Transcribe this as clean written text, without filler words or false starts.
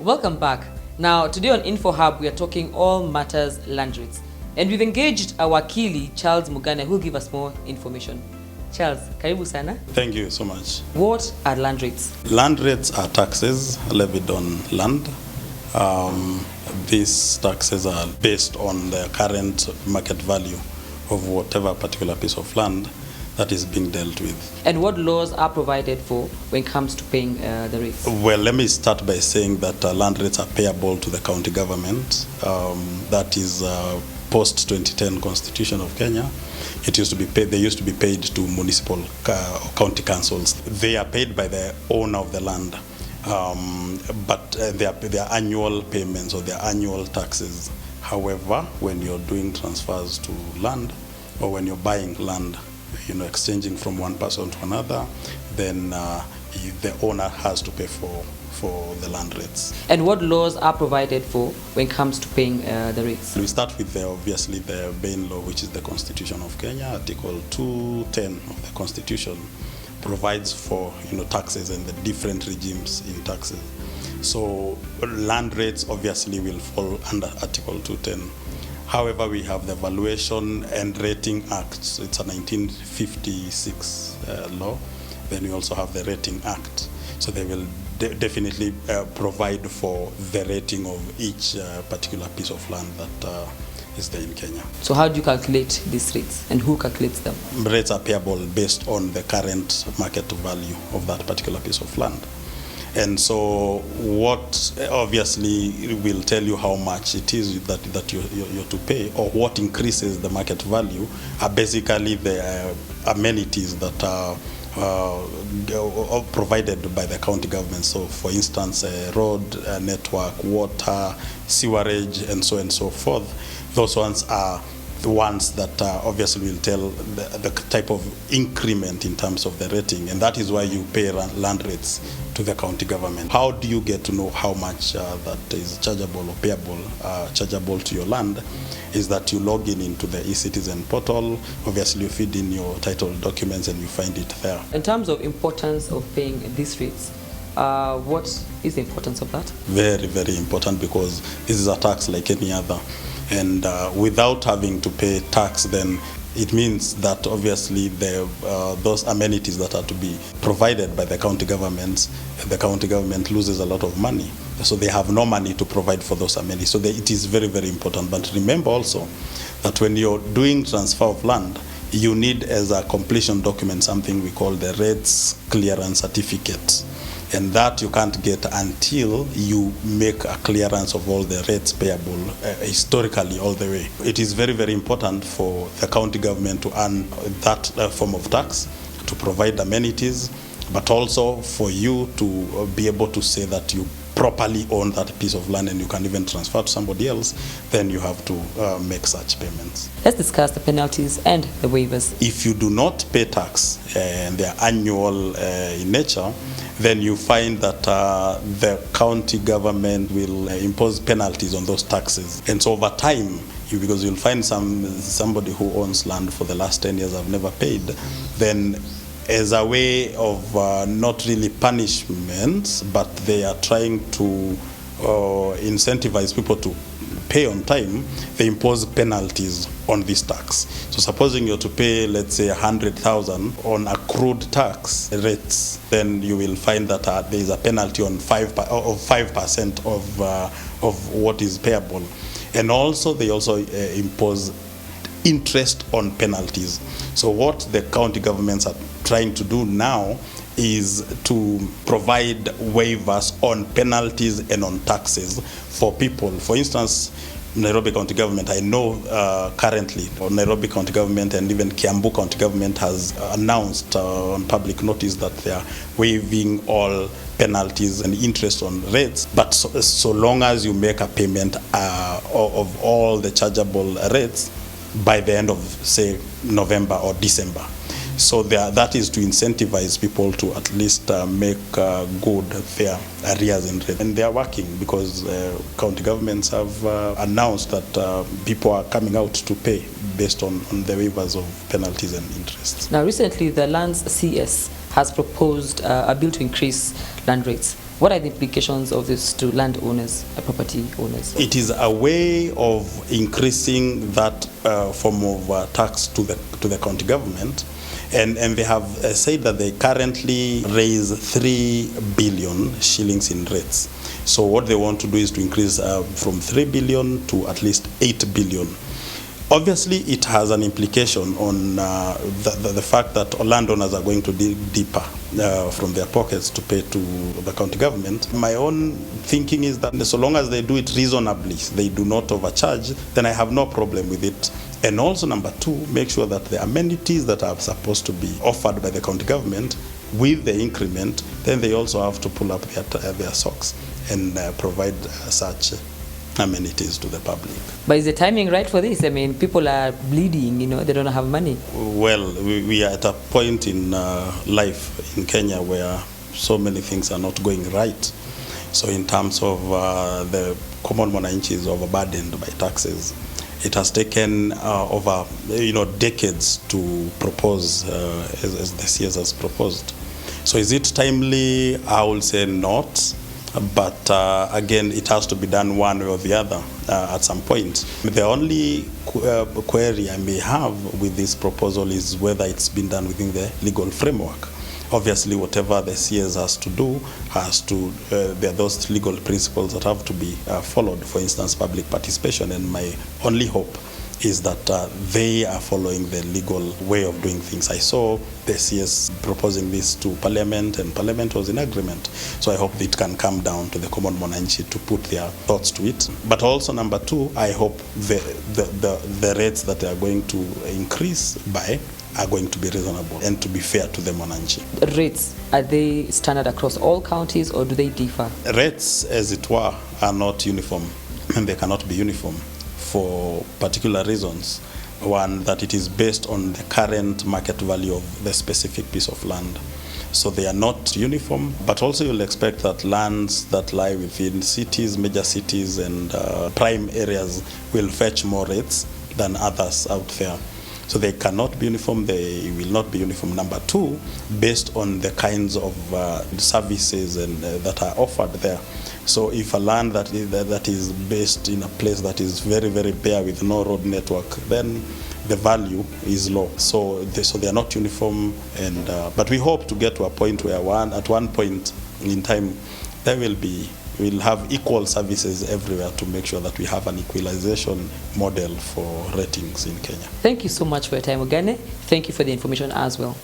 Welcome back. Now, today on Info Hub, we are talking all matters land rates. And we've engaged our wakili, Charles Mugane, who will give us more information. Charles, karibu sana. Thank you so much. What are land rates? Land rates are taxes levied on land. These taxes are based on the current market value of whatever particular piece of land that is being dealt with. And what laws are provided for when it comes to paying the rates? Well, let me start by saying that land rates are payable to the county government. That is post 2010 Constitution of Kenya. It used to be paid. They used to be paid to municipal county councils. They are paid by the owner of the land, but they are annual payments or their annual taxes. However, when you're doing transfers to land or when you're buying land, exchanging from one person to another, then the owner has to pay for the land rates. And what laws are provided for when it comes to paying the rates? We start with obviously the main law, which is the Constitution of Kenya. Article 210 of the Constitution provides for taxes and the different regimes in taxes. So land rates obviously will fall under Article 210. However, we have the Valuation and Rating Act. It's a 1956 law. Then we also have the Rating Act. So they will definitely provide for the rating of each particular piece of land that is there in Kenya. So how do you calculate these rates and who calculates them? Rates are payable based on the current market value of that particular piece of land. And so what obviously will tell you how much it is that you're to pay, or what increases the market value, are basically the amenities that are provided by the county government. So for instance, road network, water, sewerage, and so on and so forth. Those ones are the ones that obviously will tell the type of increment in terms of the rating, and that is why you pay land rates to the county government. How do you get to know how much that is chargeable or payable, chargeable to your land? Is that you log into the eCitizen portal. Obviously, you feed in your title documents and you find it there. In terms of importance of paying these rates, what is the importance of that? Very, very important, because this is a tax like any other. And without having to pay tax, then it means that obviously those amenities that are to be provided by the county government loses a lot of money. So they have no money to provide for those amenities. So it is very, very important. But remember also that when you're doing transfer of land, you need as a completion document something we call the rates clearance certificate. And that you can't get until you make a clearance of all the rates payable historically all the way. It is very, very important for the county government to earn that form of tax, to provide amenities, but also for you to be able to say that you properly own that piece of land and you can even transfer to somebody else. Then you have to make such payments. Let's discuss the penalties and the waivers. If you do not pay tax and they are annual in nature, then you find that the county government will impose penalties on those taxes. And so over time, because you'll find somebody who owns land for the last 10 years have never paid, then as a way of not really punishment, but they are trying to incentivize people to pay on time, they impose penalties on this tax. So supposing you're to pay, let's say, 100,000 on accrued tax rates, then you will find that there is a penalty on 5% of what is payable. And also they also impose interest on penalties. So what the county governments are trying to do now is to provide waivers on penalties and on taxes for people. For instance, Nairobi County Government, I know currently, Nairobi County Government and even Kiambu County Government has announced on public notice that they are waiving all penalties and interest on rates, but so long as you make a payment of all the chargeable rates by the end of, say, November or December. So that is to incentivize people to at least make good their arrears in rent. And they are working because county governments have announced that people are coming out to pay based on the waivers of penalties and interests. Now recently the Lands CS has proposed a bill to increase land rates. What are the implications of this to landowners, property owners? It is a way of increasing that form of tax to the county government. And they have said that they currently raise 3 billion shillings in rates. So what they want to do is to increase from 3 billion to at least 8 billion. Obviously, it has an implication on the fact that landowners are going to dig deeper from their pockets to pay to the county government. My own thinking is that so long as they do it reasonably, they do not overcharge, then I have no problem with it. And also, number two, make sure that the amenities that are supposed to be offered by the county government with the increment, then they also have to pull up their socks and provide such amenities to the public. But is the timing right for this? I mean, people are bleeding, they don't have money. Well, we are at a point in life in Kenya where so many things are not going right. So in terms of the common mwananchi is overburdened by taxes. It has taken over decades to propose as the CS has proposed. So is it timely? I will say not. But again, it has to be done one way or the other at some point. The only query I may have with this proposal is whether it's been done within the legal framework. Obviously, whatever the CS has to do there are those legal principles that have to be followed. For instance, public participation. And my only hope is that they are following the legal way of doing things. I saw the CS proposing this to Parliament, and Parliament was in agreement. So I hope it can come down to the common mwananchi to put their thoughts to it. But also, number two, I hope the rates that they are going to increase by are going to be reasonable and to be fair to the mwananchi. Rates, are they standard across all counties or do they differ? Rates, as it were, are not uniform, and they cannot be uniform for particular reasons. One, that it is based on the current market value of the specific piece of land. So they are not uniform, but also you'll expect that lands that lie within cities, major cities, and prime areas will fetch more rates than others out there. So they cannot be uniform, they will not be uniform. Number two, based on the kinds of services and that are offered there. So if a land that is based in a place that is very, very bare with no road network, then the value is low. So they are not uniform, and but we hope to get to a point where at one point in time we'll have equal services everywhere to make sure that we have an equalization model for ratings in Kenya. Thank you so much for your time, Ogane. Thank you for the information as well.